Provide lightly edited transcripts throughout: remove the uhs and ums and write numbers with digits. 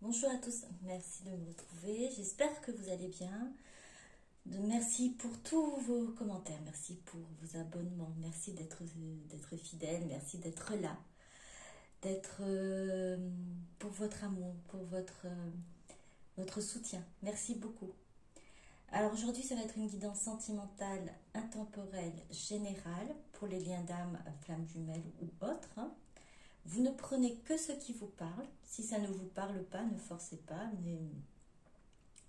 Bonjour à tous, merci de me retrouver, j'espère que vous allez bien. Merci pour tous vos commentaires, merci pour vos abonnements, merci d'être fidèle, merci d'être là, d'être pour votre amour, pour votre soutien. Merci beaucoup. Alors aujourd'hui, ça va être une guidance sentimentale, intemporelle, générale pour les liens d'âme, flammes jumelles ou autres. Vous ne prenez que ce qui vous parle. Si ça ne vous parle pas, ne forcez pas. Mais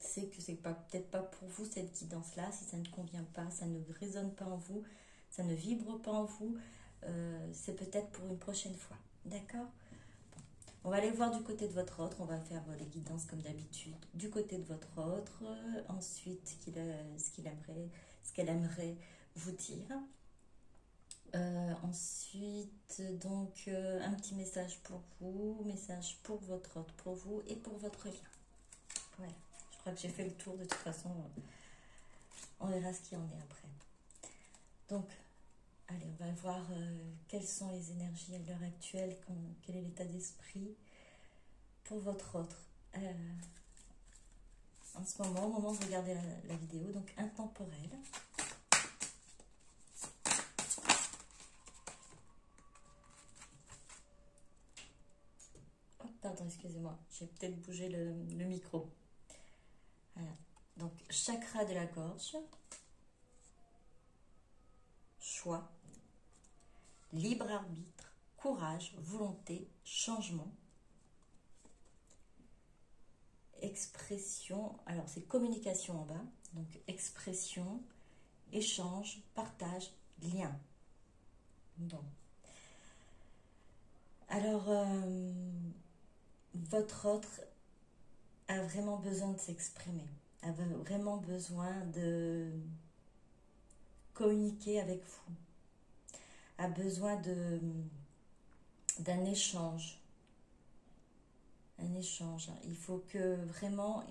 c'est que c'est peut-être pas pour vous cette guidance-là. Si ça ne convient pas, ça ne résonne pas en vous, ça ne vibre pas en vous, c'est peut-être pour une prochaine fois. D'accord? On va aller voir du côté de votre autre. On va faire les guidances comme d'habitude du côté de votre autre. Ensuite, ce qu'elle aimerait vous dire. Ensuite, donc, un petit message pour vous, message pour votre autre, pour vous et pour votre lien. Voilà, je crois que j'ai fait le tour de toute façon. On verra ce qu'il y en est après. Donc, allez, on va voir quelles sont les énergies à l'heure actuelle, quel est l'état d'esprit pour votre autre. En ce moment, au moment de regarder la vidéo, donc intemporelle. Pardon, excusez-moi, j'ai peut-être bougé le micro. Voilà. Donc, chakra de la gorge, choix, libre arbitre, courage, volonté, changement, expression, alors c'est communication en bas, donc expression, échange, partage, lien. Bon. Alors, votre autre a vraiment besoin de s'exprimer, a vraiment besoin de communiquer avec vous, a besoin d'un échange. Un échange. Il faut que vraiment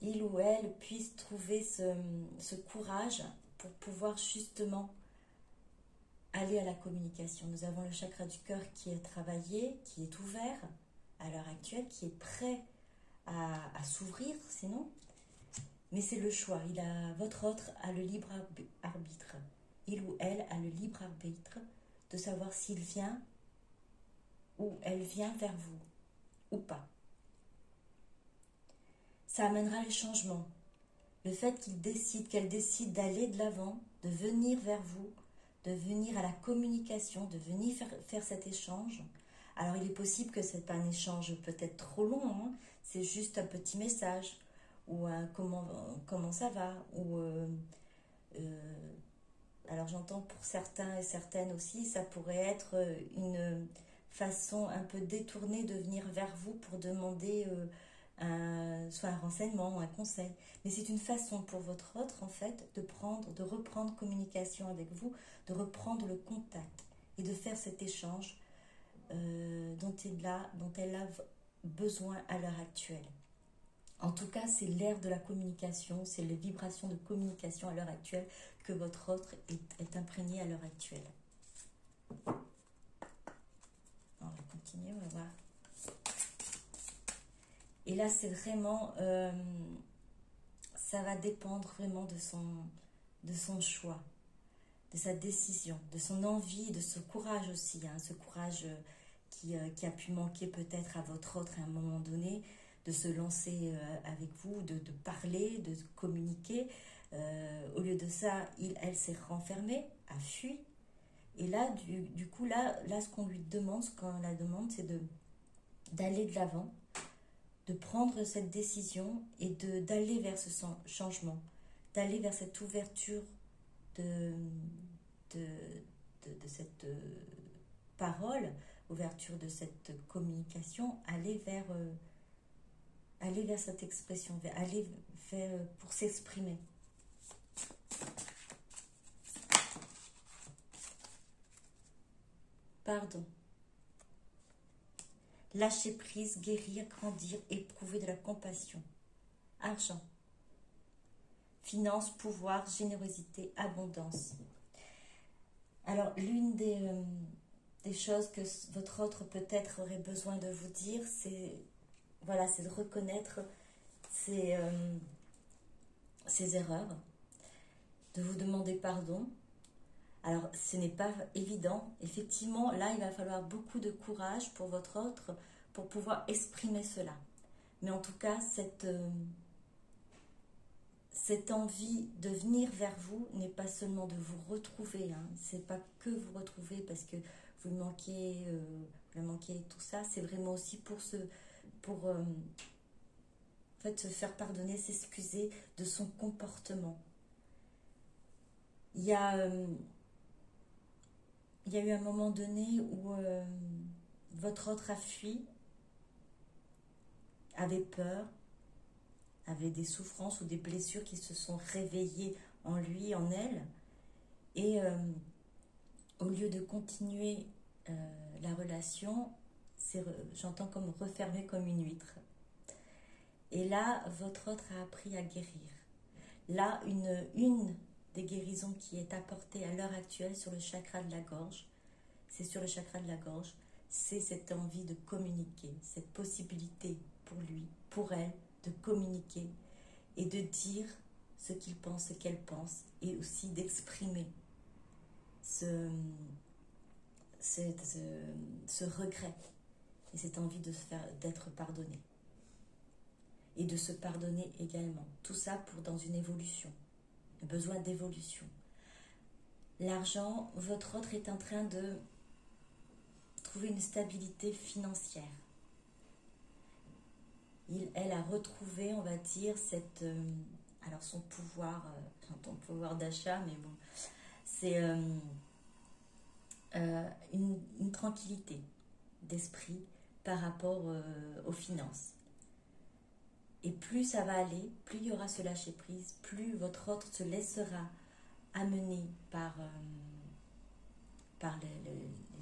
il ou elle puisse trouver ce courage pour pouvoir justement aller à la communication. Nous avons le chakra du cœur qui est travaillé, qui est ouvert à l'heure actuelle, qui est prêt à s'ouvrir sinon. Mais c'est le choix. Votre autre a le libre arbitre. Il ou elle a le libre arbitre de savoir s'il vient ou elle vient vers vous ou pas. Ça amènera les changements. Le fait qu'elle décide d'aller de l'avant, de venir vers vous, de venir à la communication, de venir faire cet échange. Alors il est possible que ce n'est pas un échange peut-être trop long, hein, c'est juste un petit message, ou un comment ça va, ou alors j'entends pour certains et certaines aussi, ça pourrait être une façon un peu détournée de venir vers vous pour demander soit un renseignement ou un conseil. Mais c'est une façon pour votre autre, en fait, de reprendre communication avec vous, de reprendre le contact et de faire cet échange dont elle a besoin à l'heure actuelle. En tout cas, c'est l'ère de la communication, c'est les vibrations de communication à l'heure actuelle que votre autre est imprégné à l'heure actuelle. On va continuer, on va voir. Et là, c'est vraiment, ça va dépendre vraiment de son choix, de sa décision, de son envie, de ce courage aussi, hein, ce courage qui a pu manquer peut-être à votre autre à un moment donné, de se lancer avec vous, de parler, de communiquer. Au lieu de ça, elle s'est renfermée, a fui. Et là, du coup, là, ce qu'on lui demande, ce qu'on la demande, c'est d'aller de l'avant, de prendre cette décision et d'aller vers ce changement, d'aller vers cette ouverture de cette parole, ouverture de cette communication, aller vers cette expression, aller pour s'exprimer. Pardon. Lâcher prise, guérir, grandir, éprouver de la compassion. Argent. Finance, pouvoir, générosité, abondance. Alors, l'une des des choses que votre autre peut-être aurait besoin de vous dire, c'est voilà, c'est de reconnaître ses erreurs, de vous demander pardon. Alors, ce n'est pas évident. Effectivement, là, il va falloir beaucoup de courage pour votre autre pour pouvoir exprimer cela. Mais en tout cas, cette envie de venir vers vous n'est pas seulement de vous retrouver. Hein. C'est pas que vous retrouver parce que vous manquez tout ça. C'est vraiment aussi pour en fait, se faire pardonner, s'excuser de son comportement. Il y a eu un moment donné où votre autre a fui, avait peur, avait des souffrances ou des blessures qui se sont réveillées en lui, en elle. Et au lieu de continuer la relation, j'entends comme refermer comme une huître. Et là, votre autre a appris à guérir. Là, une des guérisons qui est apportée à l'heure actuelle sur le chakra de la gorge, c'est sur le chakra de la gorge, c'est cette envie de communiquer, cette possibilité pour lui, pour elle, de communiquer et de dire ce qu'il pense, ce qu'elle pense, et aussi d'exprimer ce regret et cette envie d'être pardonné. Et de se pardonner également. Tout ça dans une évolution, un besoin d'évolution. L'argent, votre autre est en train de trouver une stabilité financière. Elle a retrouvé, on va dire, alors son pouvoir, j'entends pouvoir d'achat, mais bon, c'est une tranquillité d'esprit par rapport aux finances. Et plus ça va aller, plus il y aura ce lâcher prise, plus votre autre se laissera amener par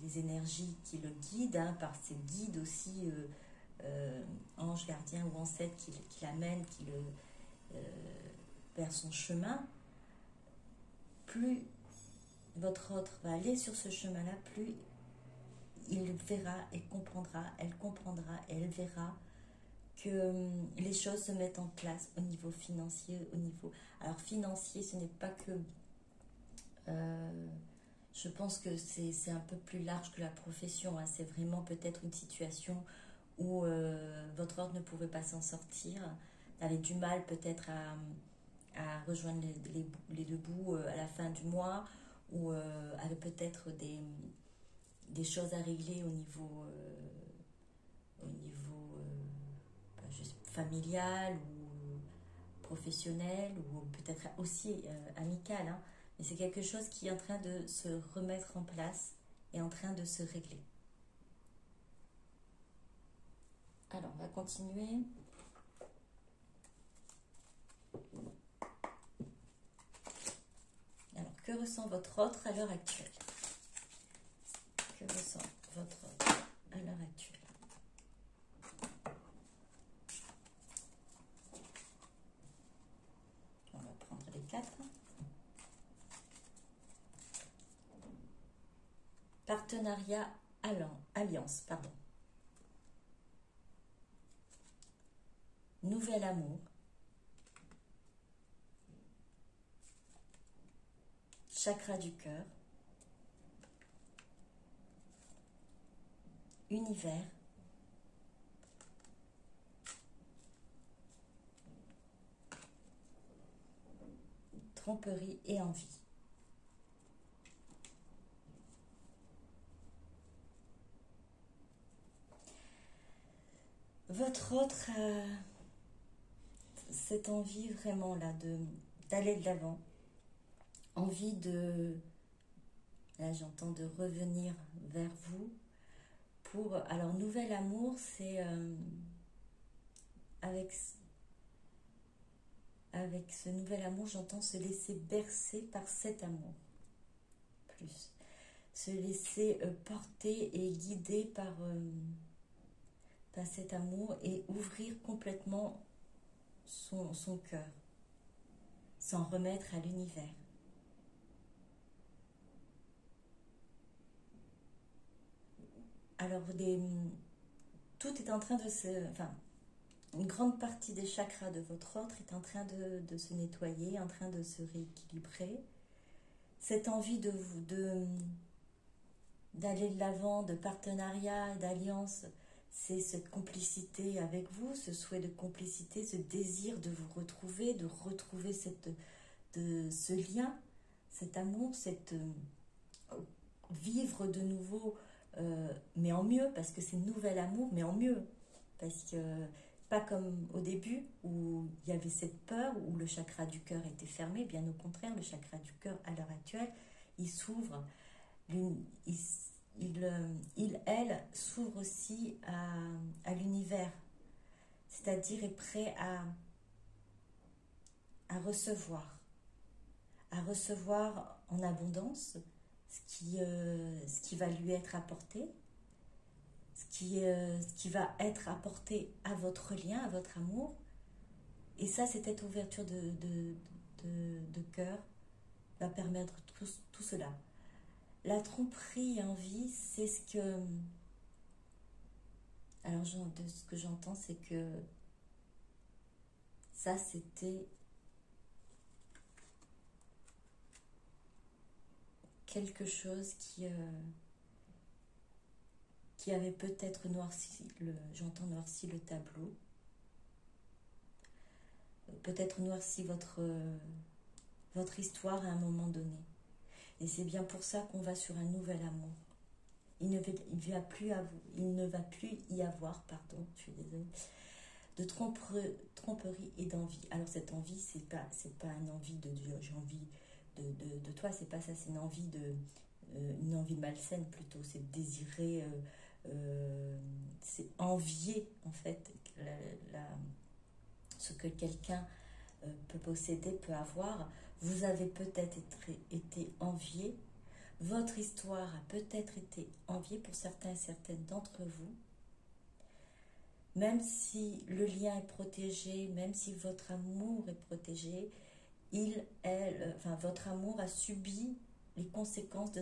les énergies qui le guident, hein, par ses guides aussi, anges, gardiens ou ancêtres qui l'amènent, vers son chemin. Plus votre autre va aller sur ce chemin-là, plus il verra et comprendra, elle verra que les choses se mettent en place au niveau financier, Alors financier, ce n'est pas que... je pense que c'est un peu plus large que la profession. Hein. C'est vraiment peut-être une situation où votre ordre ne pouvait pas s'en sortir, avait du mal peut-être à rejoindre les deux bouts à la fin du mois, ou avait peut-être des choses à régler au niveau familial ou professionnel, ou peut-être aussi amical. Hein. Mais c'est quelque chose qui est en train de se remettre en place et en train de se régler. Alors, on va continuer. Alors, que ressent votre autre à l'heure actuelle? Que ressent votre autre à l'heure actuelle? On va prendre les 4. Partenariat, alliance, pardon. Nouvel amour. Chakra du cœur. Univers. Tromperie et envie. Votre autre, cette envie vraiment là d'aller de l'avant, envie là j'entends de revenir vers vous alors nouvel amour, c'est avec ce nouvel amour, j'entends se laisser bercer par cet amour, plus se laisser porter et guider par cet amour et ouvrir complètement son cœur, s'en remettre à l'univers. Alors, tout est en train de se... Enfin, une grande partie des chakras de votre autre est en train de se nettoyer, en train de se rééquilibrer. Cette envie d'aller de l'avant, de partenariat, d'alliance, c'est cette complicité avec vous, ce souhait de complicité, ce désir de vous retrouver, de retrouver ce lien, cet amour, vivre de nouveau, mais en mieux, parce que c'est nouvel amour, mais en mieux. Parce que pas comme au début où il y avait cette peur, où le chakra du cœur était fermé, bien au contraire, le chakra du cœur à l'heure actuelle, il s'ouvre, elle s'ouvre aussi à l'univers, c'est-à-dire est prêt à recevoir en abondance ce qui va lui être apporté, ce qui va être apporté à votre lien, à votre amour. Et ça, cette ouverture de cœur va permettre tout cela. La tromperie en vie, c'est ce que... Alors, de ce que j'entends, c'est que ça, c'était quelque chose qui avait peut-être noirci noirci le tableau, peut-être noirci votre histoire à un moment donné. Et c'est bien pour ça qu'on va sur un nouvel amour. Il ne va plus y avoir, pardon, je suis désolée, de tromperie et d'envie. Alors cette envie, c'est pas une envie de j'ai envie de toi, c'est pas ça, c'est une envie malsaine plutôt, c'est désirer, c'est envier en fait ce que quelqu'un peut posséder, peut avoir. Vous avez peut-être été envié, votre histoire a peut-être été enviée pour certains et certaines d'entre vous. Même si le lien est protégé, même si votre amour est protégé, votre amour a subi les conséquences de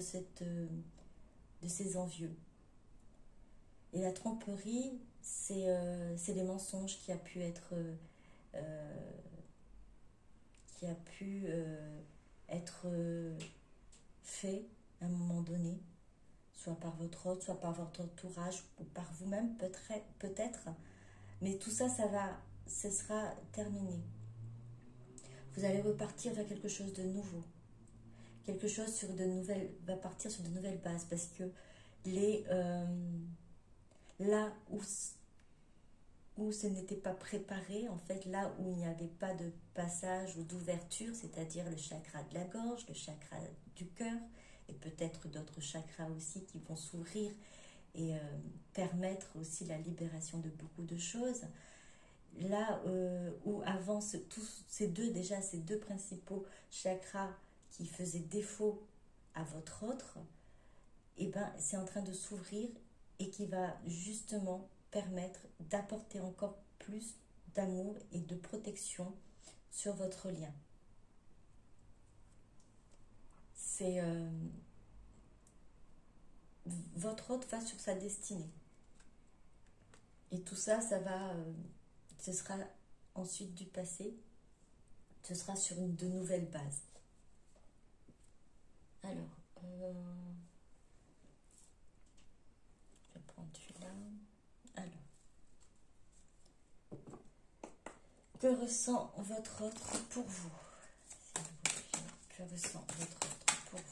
ces envieux. Et la tromperie, c'est des mensonges qui a pu être fait à un moment donné, soit par votre autre, soit par votre entourage, ou par vous-même peut-être. Mais tout ça, ce sera terminé. Vous allez repartir vers quelque chose de nouveau. Quelque chose va partir sur de nouvelles bases, parce que là où ce n'était pas préparé, en fait, là où il n'y avait pas de passage ou d'ouverture, c'est-à-dire le chakra de la gorge, le chakra du cœur, et peut-être d'autres chakras aussi qui vont s'ouvrir et permettre aussi la libération de beaucoup de choses. Là où avant ces deux principaux chakras qui faisaient défaut à votre autre, et c'est en train de s'ouvrir et qui va justement permettre d'apporter encore plus d'amour et de protection sur votre lien. C'est votre autre va sur sa destinée. Et tout ça, ce sera ensuite du passé, ce sera sur de nouvelles bases. Alors, je vais prendre celui-là. Alors, que ressent votre autre pour vous? Que ressent votre autre pour vous?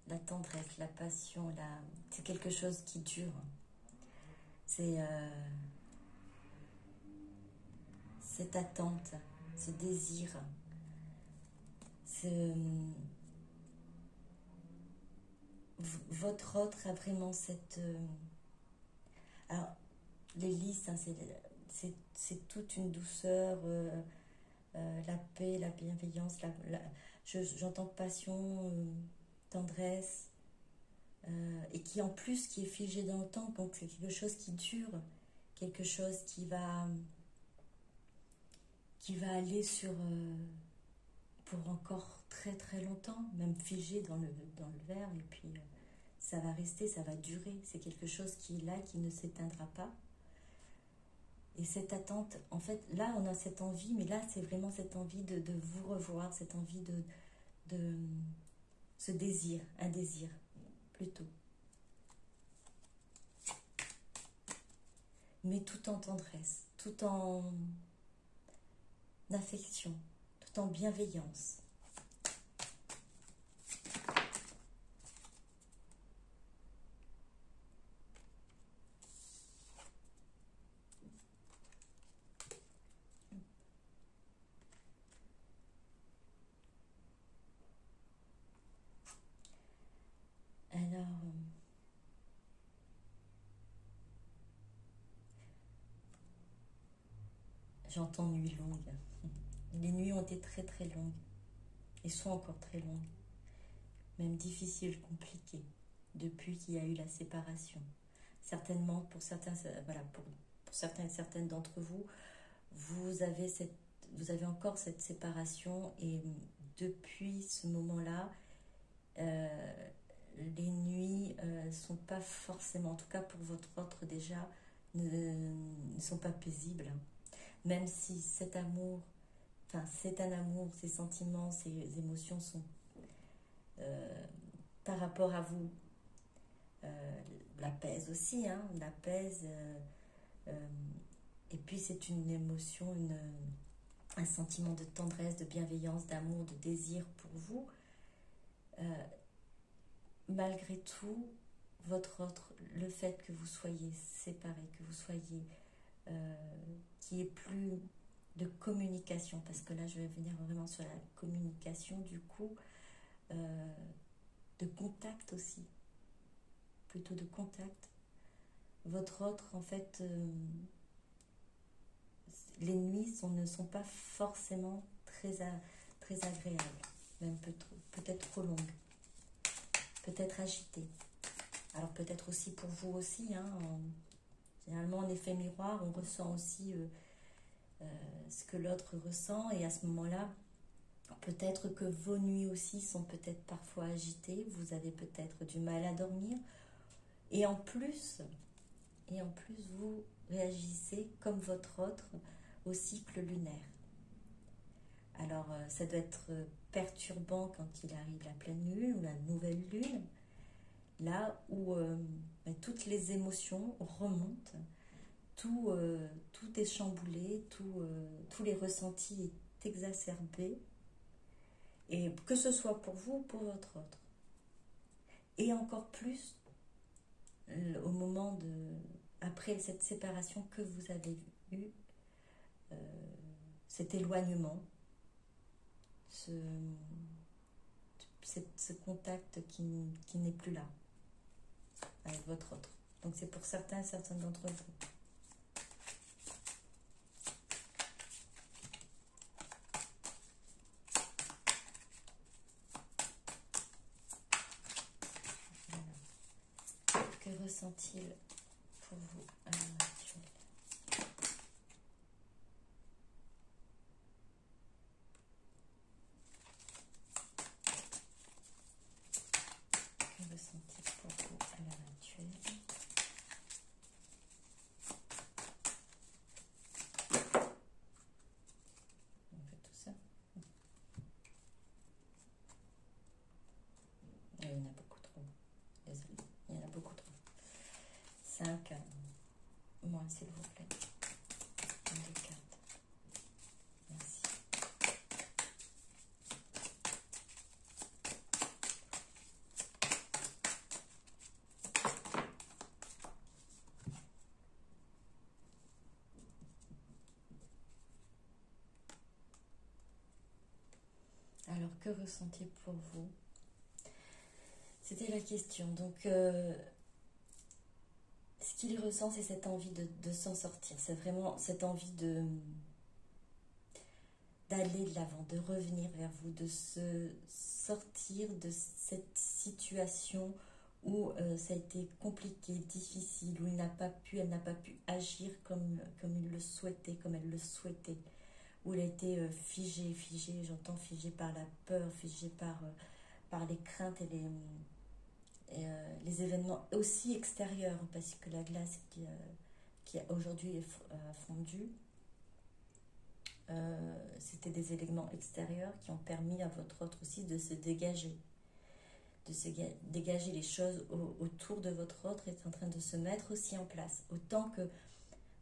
La tendresse, la passion, c'est quelque chose qui dure. C'est cette attente, ce désir, votre autre a vraiment cette... alors, les lys, hein, c'est toute une douceur, la paix, la bienveillance, j'entends passion, tendresse, et qui en plus qui est figé dans le temps, donc c'est quelque chose qui dure, quelque chose qui va aller sur pour encore très très longtemps, même figé dans le verre, et puis ça va rester, ça va durer, c'est quelque chose qui est là, qui ne s'éteindra pas. Et cette attente, en fait, là on a cette envie, mais là c'est vraiment cette envie de vous revoir, cette envie de ce désir, un désir plutôt. Mais tout en tendresse, tout en affection, tout en bienveillance. Alors, j'entends nuit longue. Les nuits ont été très très longues et sont encore très longues, même difficiles, compliquées, depuis qu'il y a eu la séparation. Certainement pour certains, voilà, pour certains et certaines d'entre vous, vous avez encore cette séparation, et depuis ce moment-là, les nuits sont pas forcément, en tout cas pour votre autre déjà, ne sont pas paisibles. Même si cet amour, enfin c'est un amour, ces sentiments, ces émotions sont par rapport à vous, l'apaisent aussi, hein, l'apaisent. Et puis c'est une émotion, un sentiment de tendresse, de bienveillance, d'amour, de désir pour vous. Malgré tout, votre autre, le fait que vous soyez séparés, que vous soyez, qu'il n'y ait plus de communication, parce que là je vais venir vraiment sur la communication, du coup, de contact aussi, plutôt de contact. Votre autre, en fait, les nuits ne sont pas forcément très agréables, même peut-être trop longues, peut-être agitées. Alors peut-être aussi pour vous aussi, hein, généralement en effet miroir, on ressent aussi ce que l'autre ressent, et à ce moment-là, peut-être que vos nuits aussi sont peut-être parfois agitées, vous avez peut-être du mal à dormir, et en plus vous réagissez comme votre autre au cycle lunaire. Alors ça doit être perturbant quand il arrive la pleine lune ou la nouvelle lune, là où toutes les émotions remontent, tout est chamboulé, tous les ressentis est exacerbé, et que ce soit pour vous ou pour votre autre. Et encore plus au moment après cette séparation que vous avez eue, cet éloignement, ce contact qui n'est plus là avec votre autre. Donc c'est pour certains d'entre vous. Voilà. Que ressent-il pour vous à l'heure actuelle? Que ressent-il pour vous à l'heure actuelle? On fait tout ça. Il y en a beaucoup trop. Désolée, il y en a beaucoup trop. 5, moins s'il vous plaît. 1, 2, 4. Merci. Alors, que ressentiez pour vous? C'était la question. Donc, ce qu'il ressent, c'est cette envie de s'en sortir. C'est vraiment cette envie d'aller de l'avant, de revenir vers vous, de se sortir de cette situation où ça a été compliqué, difficile, où elle n'a pas pu agir comme il le souhaitait, comme elle le souhaitait, où elle a été figée, j'entends figée par la peur, figée par les craintes et les événements aussi extérieurs, parce que la glace qui aujourd'hui est fondue, c'était des éléments extérieurs qui ont permis à votre autre aussi de se dégager. Dégager les choses autour de votre autre est en train de se mettre aussi en place. Autant que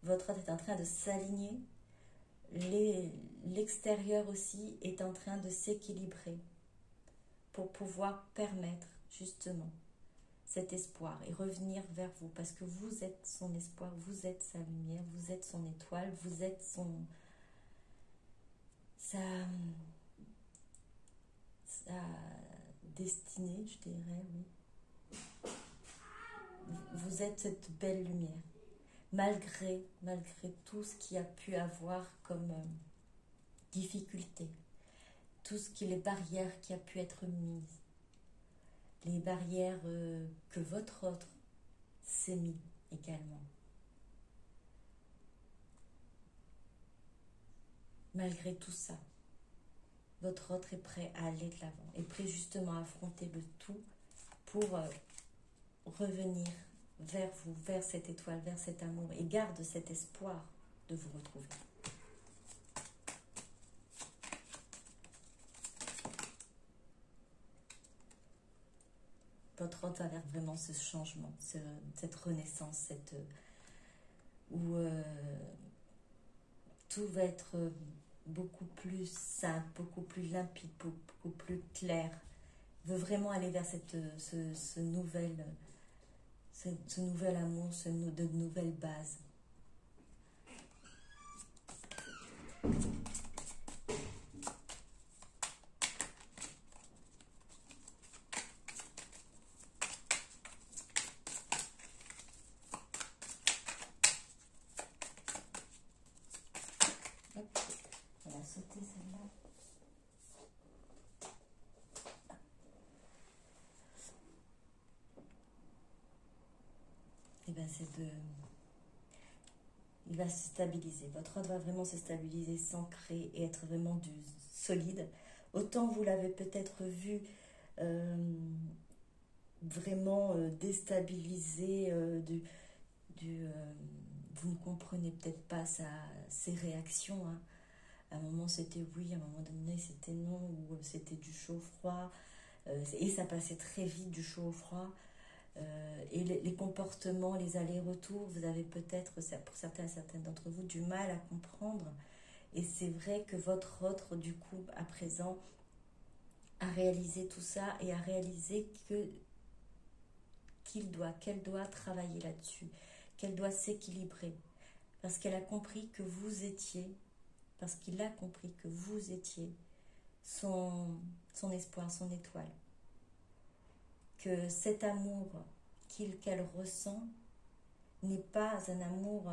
votre autre est en train de s'aligner, l'extérieur aussi est en train de s'équilibrer pour pouvoir permettre justement cet espoir et revenir vers vous, parce que vous êtes son espoir, vous êtes sa lumière, vous êtes son étoile, vous êtes sa destinée, je dirais, oui. Vous êtes cette belle lumière, malgré tout ce qu'il y a pu avoir comme difficulté, les barrières qui a pu être mises, les barrières que votre autre s'est mis également. Malgré tout ça, votre autre est prêt à aller de l'avant, est prêt justement à affronter le tout pour revenir vers vous, vers cette étoile, vers cet amour, et garde cet espoir de vous retrouver. Votre autre a vers vraiment ce changement, cette renaissance, où tout va être beaucoup plus simple, beaucoup plus limpide, beaucoup plus clair. Veut vraiment aller vers ce nouvel amour, de nouvelles bases. Hop, on va sauter celle-là. Et bien il va se stabiliser. Votre autre va vraiment se stabiliser, s'ancrer et être vraiment solide. Autant vous l'avez peut-être vu vraiment déstabilisé, vous ne comprenez peut-être pas ses réactions. Hein. À un moment c'était oui, à un moment donné c'était non, ou c'était du chaud-froid. Et ça passait très vite du chaud au froid. Et les comportements, les allers-retours, vous avez peut-être, pour certaines d'entre vous, du mal à comprendre. Et c'est vrai que votre autre, du coup, à présent, a réalisé tout ça et a réalisé qu'elle doit travailler là-dessus, qu'elle doit s'équilibrer. Parce qu'elle a compris que vous étiez, parce qu'il a compris que vous étiez son espoir, son étoile. Que cet amour qu'elle ressent n'est pas un amour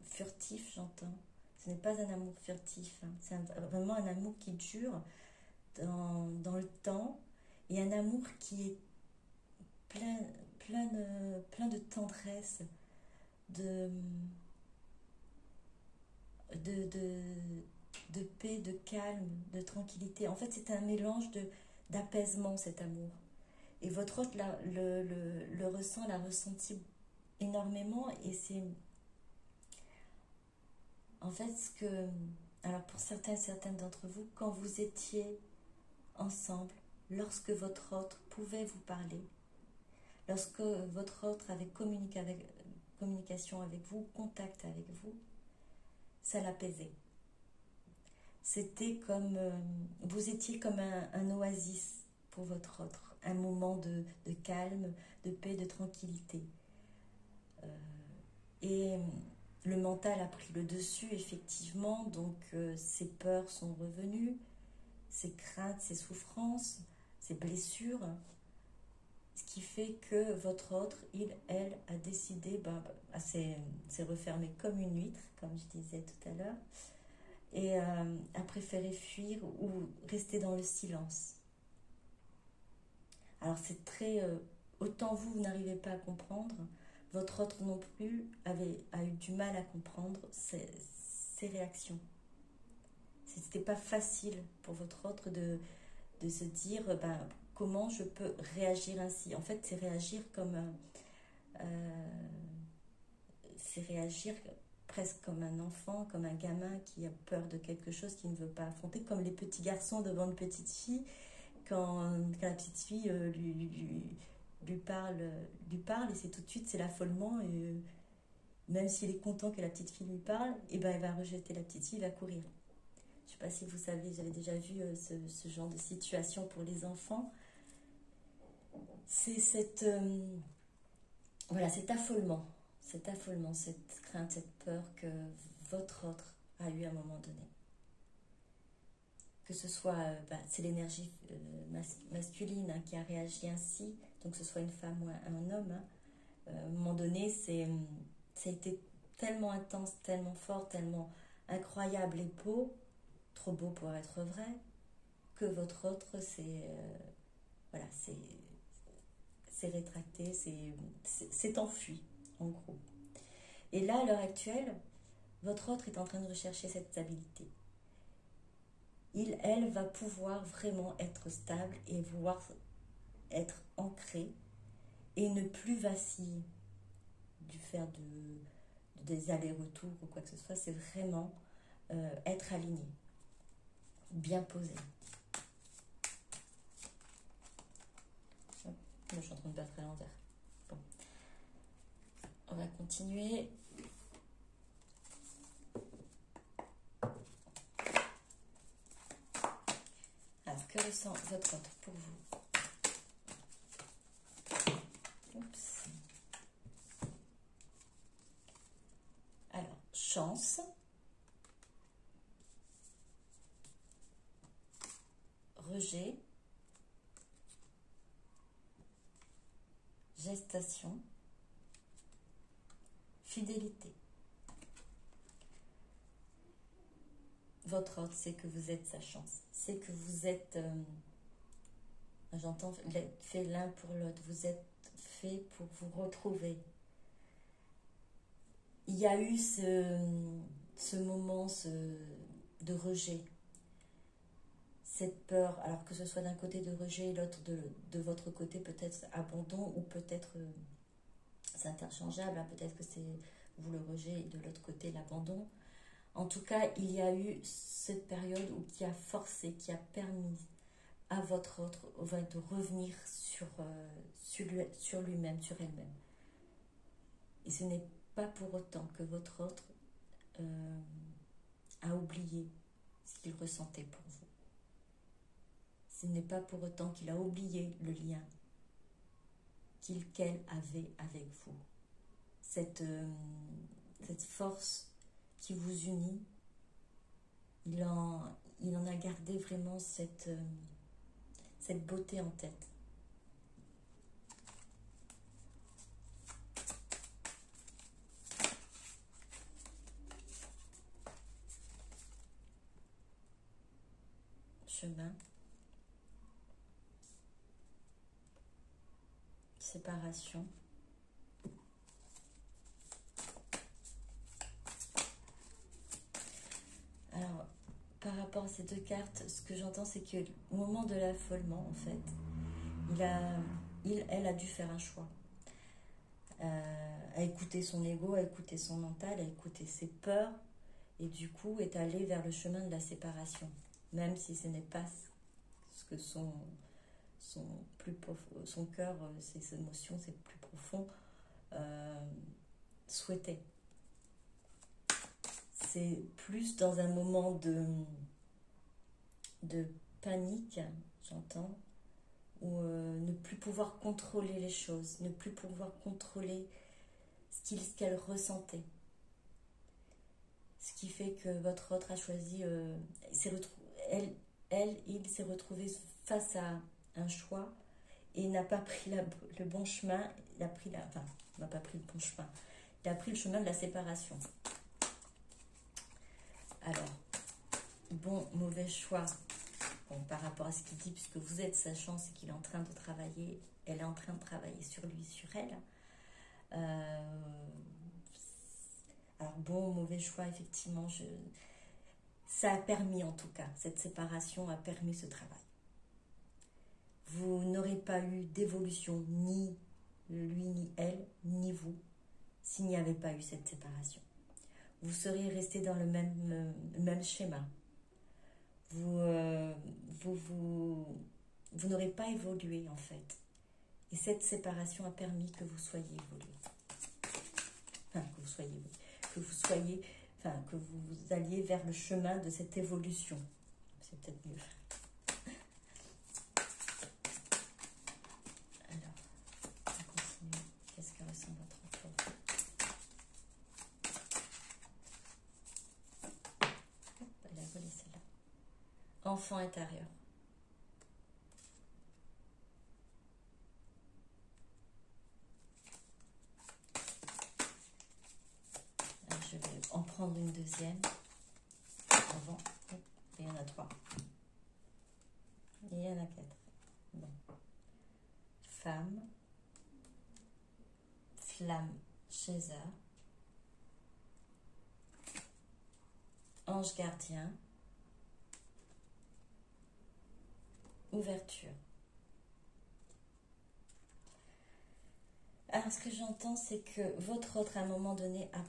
furtif, j'entends. Ce n'est pas un amour furtif. Hein. C'est vraiment un amour qui dure dans le temps, et un amour qui est plein de tendresse, de paix, de calme, de tranquillité. En fait, c'est un mélange d'apaisement, cet amour. Et votre autre le ressent, l'a ressenti énormément. Et c'est en fait ce que... Alors pour certaines d'entre vous, quand vous étiez ensemble, lorsque votre autre pouvait vous parler, lorsque votre autre avait communication avec vous, contact avec vous, ça l'apaisait. C'était comme... vous étiez comme un oasis pour votre autre, un moment de calme, de paix, de tranquillité. Et le mental a pris le dessus, effectivement, donc ses peurs sont revenues, ses craintes, ses souffrances, ses blessures, ce qui fait que votre autre, elle, a décidé, s'est refermée comme une huître, comme je disais tout à l'heure, et a préféré fuir ou rester dans le silence. Alors c'est très... autant vous n'arrivez pas à comprendre, votre autre non plus a eu du mal à comprendre ses réactions. C'était pas facile pour votre autre de se dire comment je peux réagir ainsi. En fait, c'est réagir comme c'est réagir presque comme un enfant, comme un gamin qui a peur de quelque chose qu'il ne veut pas affronter, comme les petits garçons devant une petite fille, quand la petite fille lui parle, et c'est tout de suite, c'est l'affolement, et même s'il est content que la petite fille lui parle, et ben, elle va rejeter la petite fille, il va courir. Je ne sais pas si vous savez, j'avais déjà vu ce genre de situation pour les enfants. C'est voilà, cet affolement, cette crainte, cette peur que votre autre a eu à un moment donné. Que ce soit, c'est l'énergie masculine hein, qui a réagi ainsi, donc que ce soit une femme ou un homme. Hein. À un moment donné, ça a été tellement intense, tellement fort, tellement incroyable et beau, trop beau pour être vrai, que votre autre s'est rétracté, s'est enfui, en gros. Et là, à l'heure actuelle, votre autre est en train de rechercher cette stabilité. Elle va pouvoir vraiment être stable et vouloir être ancrée et ne plus vaciller du faire des allers-retours ou quoi que ce soit. C'est vraiment être aligné, bien posé. Je suis en train de battre à l'envers. Bon. On va continuer. Alors, que ressent votre autre pour vous? Oups. Alors, chance. Rejet. Gestation. Fidélité. Votre autre, c'est que vous êtes sa chance. C'est que vous êtes, j'entends, fait l'un pour l'autre. Vous êtes fait pour vous retrouver. Il y a eu ce moment de rejet. Cette peur, alors que ce soit d'un côté de rejet et l'autre de votre côté, peut-être abandon ou peut-être c'est interchangeable. Hein, peut-être que c'est vous le rejet et de l'autre côté l'abandon. En tout cas, il y a eu cette période qui a forcé, qui a permis à votre autre de revenir sur lui-même, sur elle-même. Et ce n'est pas pour autant que votre autre a oublié ce qu'il ressentait pour vous. Ce n'est pas pour autant qu'il a oublié le lien qu'elle avait avec vous. Cette force qui vous unit, il en a gardé vraiment cette beauté en tête. Chemin. Séparation. Alors, par rapport à ces deux cartes, ce que j'entends, c'est que au moment de l'affolement, en fait, elle a dû faire un choix. À écouter son ego, à écouter son mental, à écouter ses peurs, et du coup est allée vers le chemin de la séparation, même si ce n'est pas ce que son cœur, ses émotions, ses plus profonds souhaitait. C'est plus dans un moment de panique, j'entends, ou ne plus pouvoir contrôler les choses, ne plus pouvoir contrôler ce qu'elle ressentait. Ce qui fait que votre autre a choisi, il s'est retrouvé face à un choix et n'a pas pris le bon chemin. Il n'a pas pris le bon chemin. Il a pris le chemin de la séparation. Alors, bon, mauvais choix. bon, par rapport à ce qu'il dit, puisque vous êtes sa chance et qu'il est en train de travailler, elle est en train de travailler sur lui, sur elle. Alors bon, mauvais choix, effectivement, ça a permis en tout cas, cette séparation a permis ce travail. Vous n'aurez pas eu d'évolution, ni lui, ni elle, ni vous, s'il n'y avait pas eu cette séparation. Vous seriez resté dans le même schéma. Vous n'aurez pas évolué en fait. Et cette séparation a permis que vous soyez évolué. Enfin, que vous alliez vers le chemin de cette évolution. C'est peut-être mieux. Alors, on continue. Qu'est-ce que ressent votre enfant? Elle a volé celle-là. Enfant intérieur. Alors, je vais en prendre une deuxième. Avant. Il y en a 3. Et il y en a 4. Bon. Femme. Flamme chaser. Ange gardien. Ouverture. Alors, ce que j'entends, c'est que votre autre, à un moment donné, a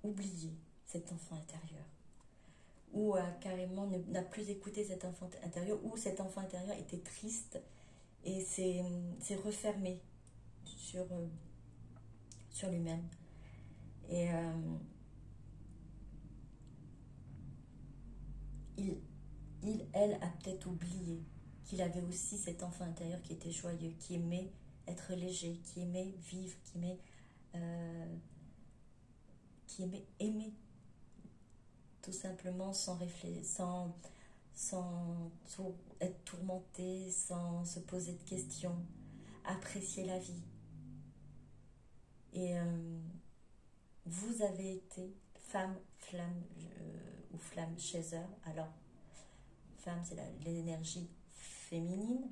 oublié cet enfant intérieur, ou carrément n'a plus écouté cet enfant intérieur, ou cet enfant intérieur était triste et s'est refermé sur lui-même. Et elle a peut-être oublié qu'il avait aussi cet enfant intérieur qui était joyeux, qui aimait être léger, qui aimait vivre, qui aimait aimer, tout simplement, sans être tourmenté, sans se poser de questions, apprécier la vie. Et vous avez été femme, flamme ou flamme chaser. Alors, femme, c'est l'énergie féminine,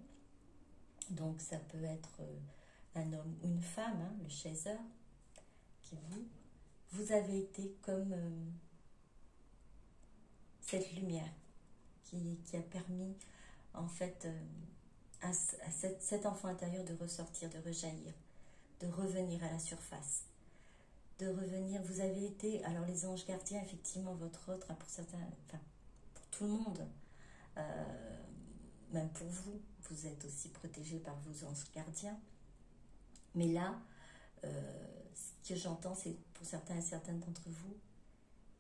donc ça peut être un homme ou une femme, hein, le chaser, qui est vous avez été comme cette lumière qui a permis en fait à cet enfant intérieur de ressortir, de rejaillir, de revenir à la surface, de revenir. Vous avez été, alors les anges gardiens, effectivement, votre autre, hein, pour certains, enfin pour tout le monde, même pour vous, vous êtes aussi protégé par vos anges gardiens. Mais là, ce que j'entends, c'est pour certains et certaines d'entre vous,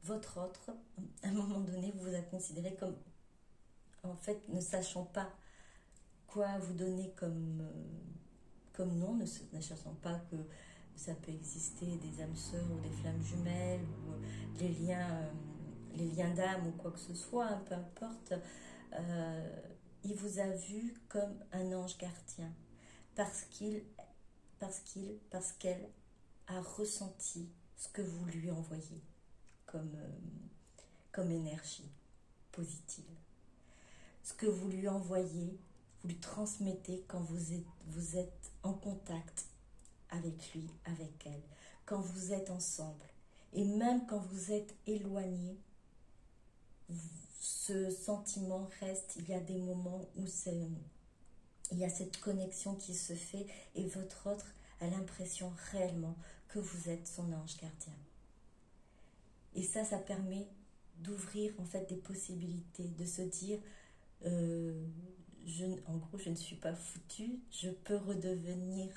votre autre, à un moment donné, vous a considéré comme, en fait, ne sachant pas quoi vous donner comme nom, ne sachant pas que ça peut exister des âmes sœurs ou des flammes jumelles, ou les liens d'âme ou quoi que ce soit, hein, peu importe. Il vous a vu comme un ange gardien parce qu'elle a ressenti ce que vous lui envoyez comme énergie positive. Ce que vous lui envoyez, vous lui transmettez quand vous êtes en contact avec lui, avec elle, quand vous êtes ensemble. Et même quand vous êtes éloignés, ce sentiment reste. Il y a des moments où il y a cette connexion qui se fait et votre autre a l'impression réellement que vous êtes son ange gardien. Et ça permet d'ouvrir en fait des possibilités, de se dire en gros, je ne suis pas foutue, je peux redevenir,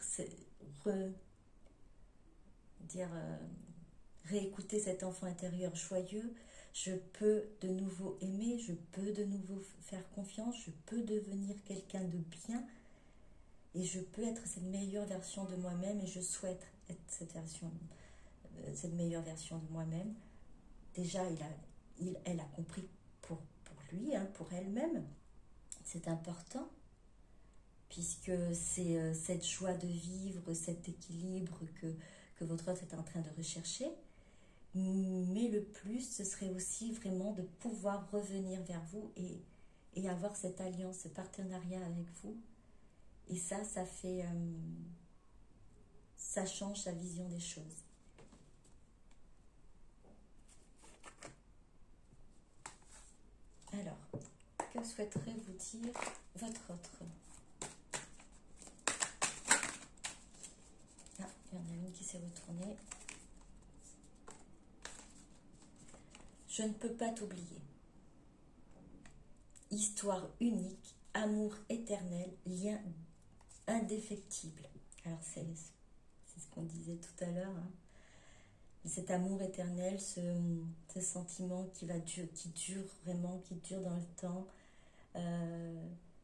réécouter cet enfant intérieur joyeux, je peux de nouveau aimer, je peux de nouveau faire confiance, je peux devenir quelqu'un de bien et je peux être cette meilleure version de moi-même et je souhaite être cette meilleure version de moi-même. Déjà, elle a compris pour lui, hein, pour elle-même. C'est important puisque c'est cette joie de vivre, cet équilibre que votre autre est en train de rechercher. Mais le plus, ce serait aussi vraiment de pouvoir revenir vers vous et avoir cette alliance, ce partenariat avec vous. Et ça fait... ça change sa vision des choses. Alors, que souhaiterait vous dire votre autre? Ah, il y en a une qui s'est retournée. Je ne peux pas t'oublier. Histoire unique, amour éternel, lien indéfectible. Alors c'est ce qu'on disait tout à l'heure. Hein. Cet amour éternel, ce sentiment qui dure vraiment, qui dure dans le temps.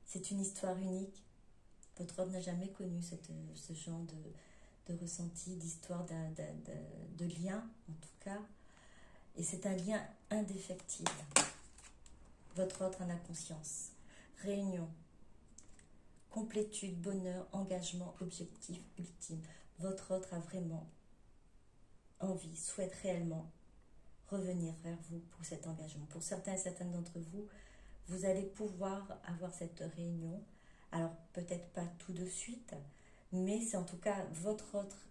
C'est une histoire unique. Votre homme n'a jamais connu ce genre de ressenti, d'histoire, de lien, en tout cas. Et c'est un lien indéfectible. Votre autre en a conscience. Réunion, complétude, bonheur, engagement, objectif ultime. Votre autre a vraiment envie, souhaite réellement revenir vers vous pour cet engagement. Pour certains et certaines d'entre vous, vous allez pouvoir avoir cette réunion. Alors peut-être pas tout de suite, mais c'est en tout cas votre autre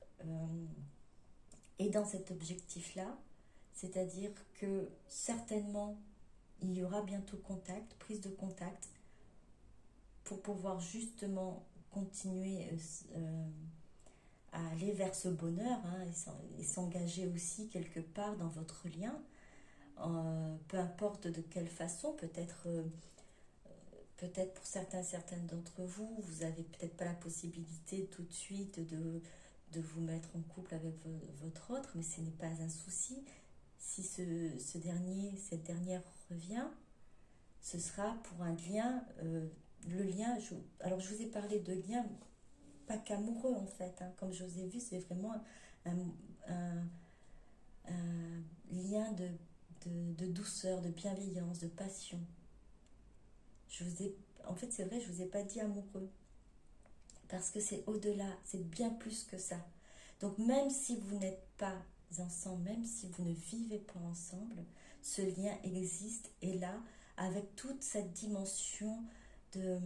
est dans cet objectif-là. C'est-à-dire que certainement, il y aura bientôt contact, prise de contact, pour pouvoir justement continuer à aller vers ce bonheur et s'engager aussi quelque part dans votre lien, peu importe de quelle façon, peut-être pour certaines d'entre vous, vous n'avez peut-être pas la possibilité tout de suite de vous mettre en couple avec votre autre, mais ce n'est pas un souci. Si cette dernière revient, ce sera pour un lien, le lien, alors je vous ai parlé de lien, pas qu'amoureux en fait, hein, comme je vous ai vu, c'est vraiment un lien de douceur, de bienveillance, de passion. En fait c'est vrai, je ne vous ai pas dit amoureux, parce que c'est au-delà, c'est bien plus que ça. Donc même si vous n'êtes pas ensemble, même si vous ne vivez pas ensemble, ce lien existe et là, avec toute cette dimension de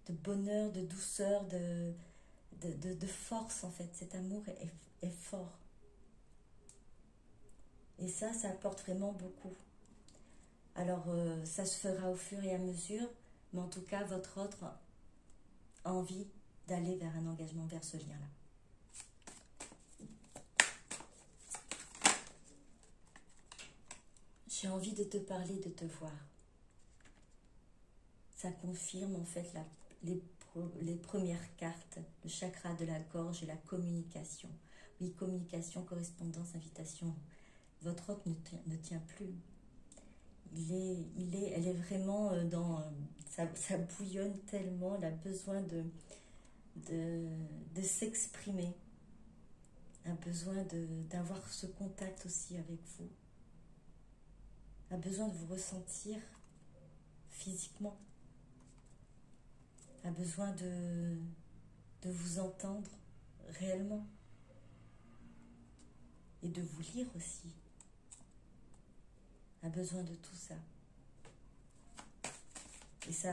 bonheur, de douceur, de force en fait. Cet amour est fort. Et ça apporte vraiment beaucoup. Alors, ça se fera au fur et à mesure, mais en tout cas, votre autre a envie d'aller vers un engagement, vers ce lien-là. J'ai envie de te parler, de te voir. Ça confirme en fait les premières cartes, le chakra de la gorge et la communication. Oui, communication, correspondance, invitation. Votre autre ne tient plus. Elle est vraiment dans... Ça bouillonne tellement, elle a besoin de s'exprimer. A besoin d'avoir ce contact aussi avec vous. A besoin de vous ressentir physiquement. A besoin de vous entendre réellement. Et de vous lire aussi. A besoin de tout ça. Et ça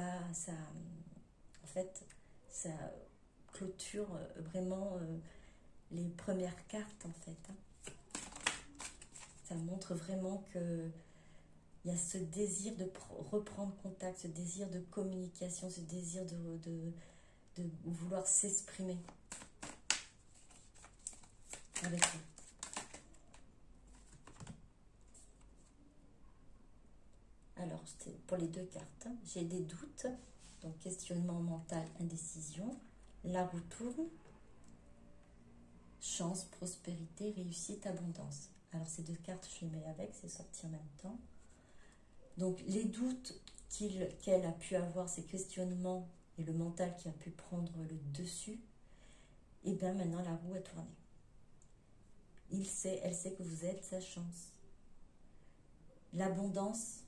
en fait, ça clôture vraiment les premières cartes, en fait. Hein. Ça montre vraiment que il y a ce désir de reprendre contact, ce désir de communication, ce désir de vouloir s'exprimer avec vous. Alors, pour les deux cartes, hein, j'ai des doutes, donc questionnement mental, indécision, la roue tourne, chance, prospérité, réussite, abondance. Alors, ces deux cartes, je les mets avec, c'est sorti en même temps. Donc, les doutes qu'elle a pu avoir, ces questionnements et le mental qui a pu prendre le dessus, et bien maintenant, la roue a tourné. Elle sait que vous êtes sa chance. L'abondance,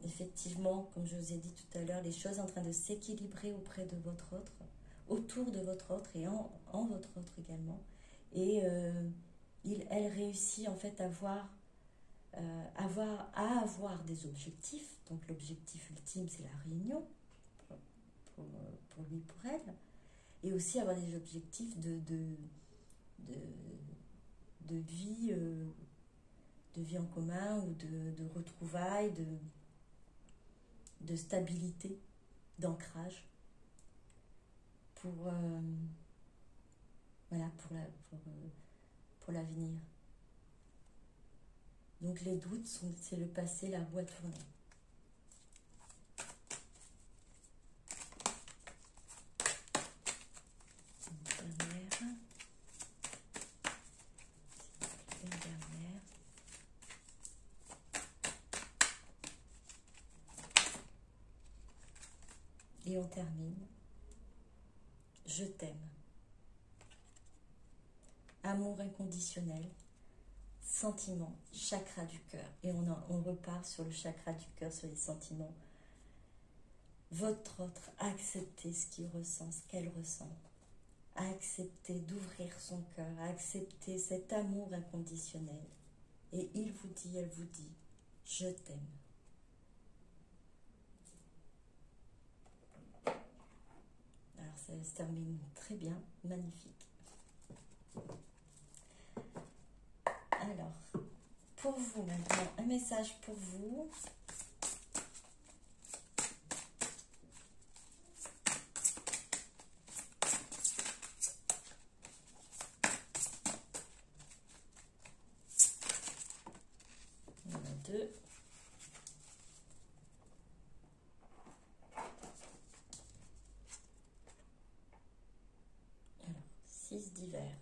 effectivement, comme je vous ai dit tout à l'heure, les choses en train de s'équilibrer auprès de votre autre, autour de votre autre et en votre autre également. Et elle réussit en fait à avoir des objectifs. Donc l'objectif ultime, c'est la réunion pour lui, pour elle. Et aussi avoir des objectifs de vie, de vie en commun ou de retrouvailles, de stabilité, d'ancrage pour voilà, pour l'avenir. Donc les doutes, c'est le passé, la roue à tourner. Une dernière. Et on termine. Je t'aime. Amour inconditionnel. Sentiment, chakra du cœur. Et on repart sur le chakra du cœur, sur les sentiments. Votre autre, acceptez ce qu'il ressent, ce qu'elle ressent. Acceptez d'ouvrir son cœur, acceptez cet amour inconditionnel. Et il vous dit, elle vous dit, je t'aime. Alors ça se termine très bien, magnifique. Alors, pour vous maintenant, un message pour vous. Il y en a deux. Alors, 6 d'hiver.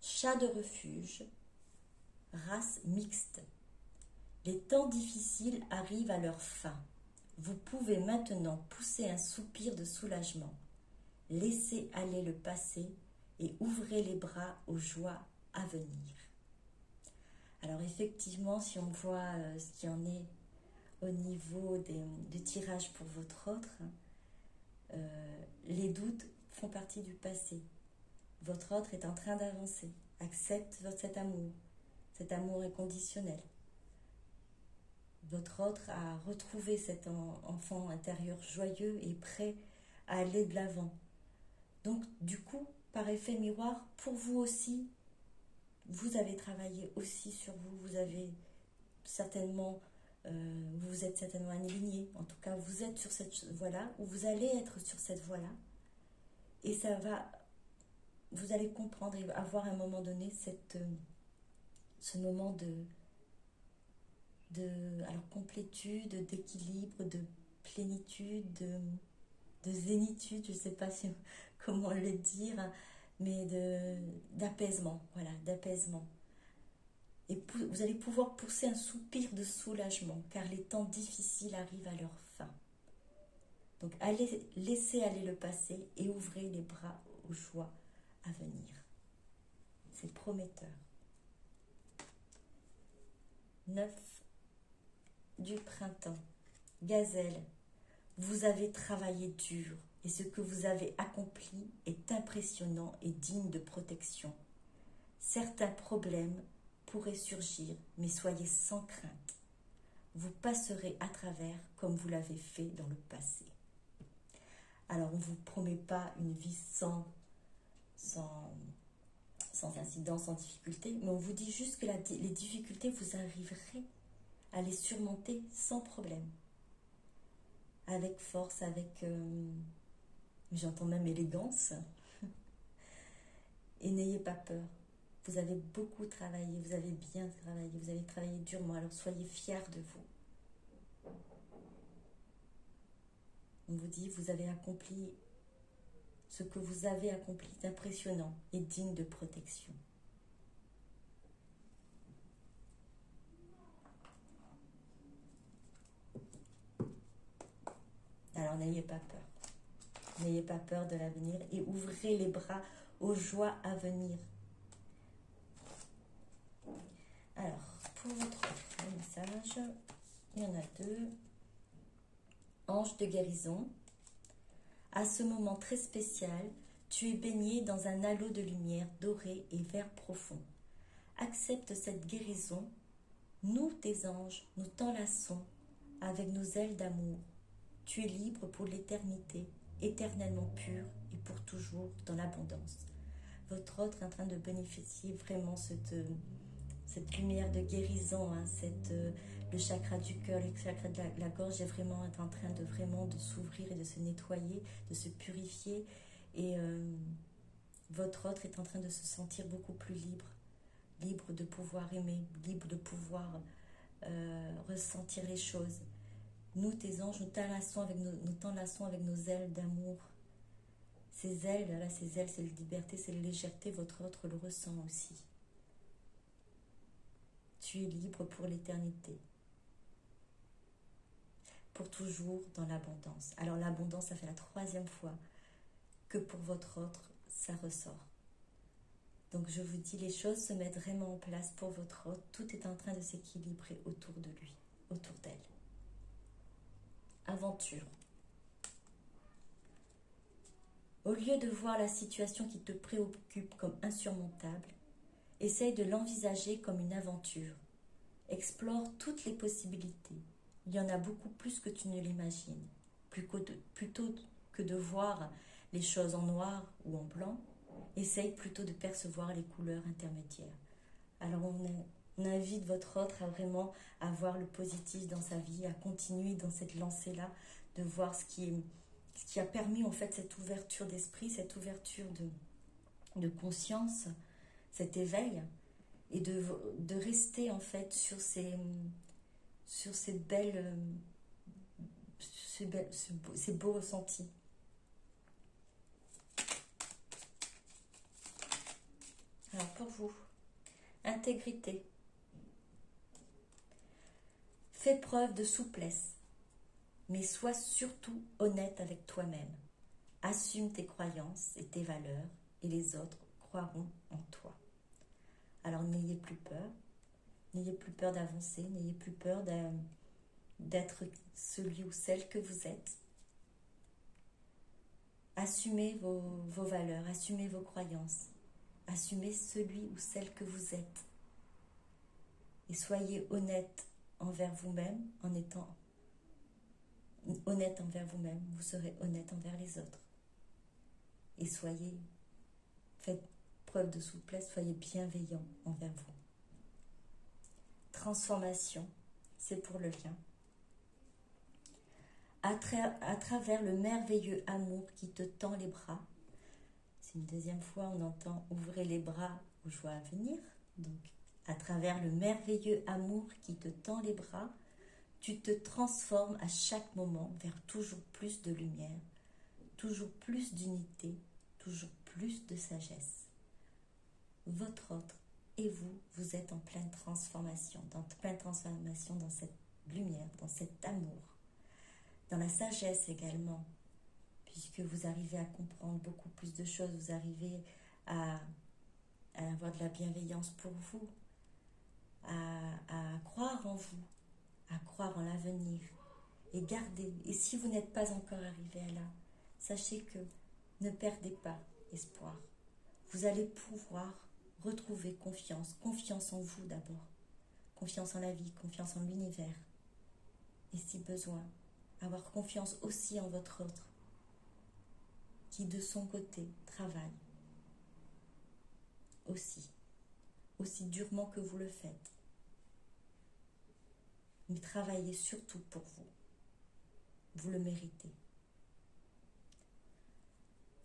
Chat de refuge, race mixte. Les temps difficiles arrivent à leur fin. Vous pouvez maintenant pousser un soupir de soulagement. Laissez aller le passé et ouvrez les bras aux joies à venir. Alors effectivement, si on voit ce qu'il y en est au niveau du tirage pour votre autre, les doutes font partie du passé. Votre autre est en train d'avancer. Accepte cet amour inconditionnel. Votre autre a retrouvé cet enfant intérieur joyeux et prêt à aller de l'avant. Donc, du coup, par effet miroir, pour vous aussi, vous avez travaillé aussi sur vous. Vous avez certainement, vous êtes certainement aligné. En tout cas, vous êtes sur cette voie-là, ou vous allez être sur cette voie-là. Et ça va, vous allez comprendre et avoir à un moment donné ce moment de complétude, d'équilibre, de plénitude, de zénitude, je ne sais pas comment le dire, mais d'apaisement, voilà, d'apaisement. Et vous allez pouvoir pousser un soupir de soulagement, car les temps difficiles arrivent à leur fin. Donc, laissez aller le passé et ouvrez les bras aux joies à venir. C'est prometteur. 9 du printemps. Gazelle, vous avez travaillé dur et ce que vous avez accompli est impressionnant et digne de protection. Certains problèmes pourraient surgir, mais soyez sans crainte. Vous passerez à travers comme vous l'avez fait dans le passé. Alors, on ne vous promet pas une vie sans incident, sans difficulté, mais on vous dit juste que les difficultés, vous arriverez à les surmonter sans problème. Avec force, avec, j'entends même élégance. Et n'ayez pas peur. Vous avez beaucoup travaillé, vous avez bien travaillé, vous avez travaillé durement, alors soyez fiers de vous. On vous dit, vous avez accompli ce que vous avez accompli d'impressionnant et digne de protection. Alors n'ayez pas peur. N'ayez pas peur de l'avenir et ouvrez les bras aux joies à venir. Alors, pour votre message, il y en a 2. Ange de guérison. À ce moment très spécial, Tu es baigné dans un halo de lumière dorée et vert profond. Accepte cette guérison. Nous, tes anges, nous t'enlaçons avec nos ailes d'amour. Tu es libre pour l'éternité, éternellement pur et pour toujours dans l'abondance. Votre autre est en train de bénéficier vraiment cette lumière de guérison, hein, le chakra du cœur, le chakra de la gorge est vraiment en train de s'ouvrir et de se nettoyer, de se purifier. Et votre autre est en train de se sentir beaucoup plus libre, libre de pouvoir aimer, libre de pouvoir ressentir les choses. Nous, tes anges, nous t'enlaçons avec nos ailes d'amour. Ces ailes, là, ces ailes, c'est la liberté, c'est la légèreté, votre autre le ressent aussi. Tu es libre pour l'éternité. Pour toujours dans l'abondance. Alors l'abondance, ça fait la 3e fois que pour votre autre, ça ressort. Donc je vous dis, les choses se mettent vraiment en place pour votre autre. Tout est en train de s'équilibrer autour de lui, autour d'elle. Aventure. Au lieu de voir la situation qui te préoccupe comme insurmontable, essaye de l'envisager comme une aventure. Explore toutes les possibilités. Il y en a beaucoup plus que tu ne l'imagines. Plutôt que de voir les choses en noir ou en blanc, essaye plutôt de percevoir les couleurs intermédiaires. Alors on invite votre autre à vraiment avoir le positif dans sa vie, à continuer dans cette lancée-là, de voir ce qui a permis en fait cette ouverture d'esprit, cette ouverture de conscience, cet éveil, et de rester en fait sur ces beaux ressentis. Alors pour vous, intégrité. Fais preuve de souplesse, mais sois surtout honnête avec toi-même. Assume tes croyances et tes valeurs, et les autres croiront en toi. Alors n'ayez plus peur. N'ayez plus peur d'avancer, n'ayez plus peur d'être celui ou celle que vous êtes. Assumez vos valeurs, assumez vos croyances, assumez celui ou celle que vous êtes. Et soyez honnête envers vous-même. En étant honnête envers vous-même, vous serez honnête envers les autres. Et faites preuve de souplesse, soyez bienveillant envers vous. Transformation, c'est pour le lien. À travers le merveilleux amour qui te tend les bras, c'est une 2e fois, on entend ouvrez les bras aux joies à venir. Donc, à travers le merveilleux amour qui te tend les bras, tu te transformes à chaque moment vers toujours plus de lumière, toujours plus d'unité, toujours plus de sagesse. Votre autre et vous, vous êtes en pleine transformation dans cette lumière, dans cet amour, dans la sagesse également, puisque vous arrivez à comprendre beaucoup plus de choses, vous arrivez à avoir de la bienveillance pour vous, à croire en vous, à croire en l'avenir, et garder. Et si vous n'êtes pas encore arrivé à là, sachez que ne perdez pas espoir. Vous allez pouvoir retrouver confiance en vous d'abord, confiance en la vie, confiance en l'univers, et si besoin, avoir confiance aussi en votre autre, qui de son côté travaille aussi durement que vous le faites, mais travaillez surtout pour vous, vous le méritez.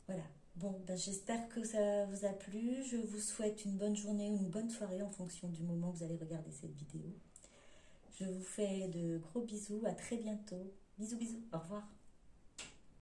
Voilà. Bon, j'espère que ça vous a plu. Je vous souhaite une bonne journée ou une bonne soirée en fonction du moment que vous allez regarder cette vidéo. Je vous fais de gros bisous. À très bientôt. Bisous, bisous. Au revoir.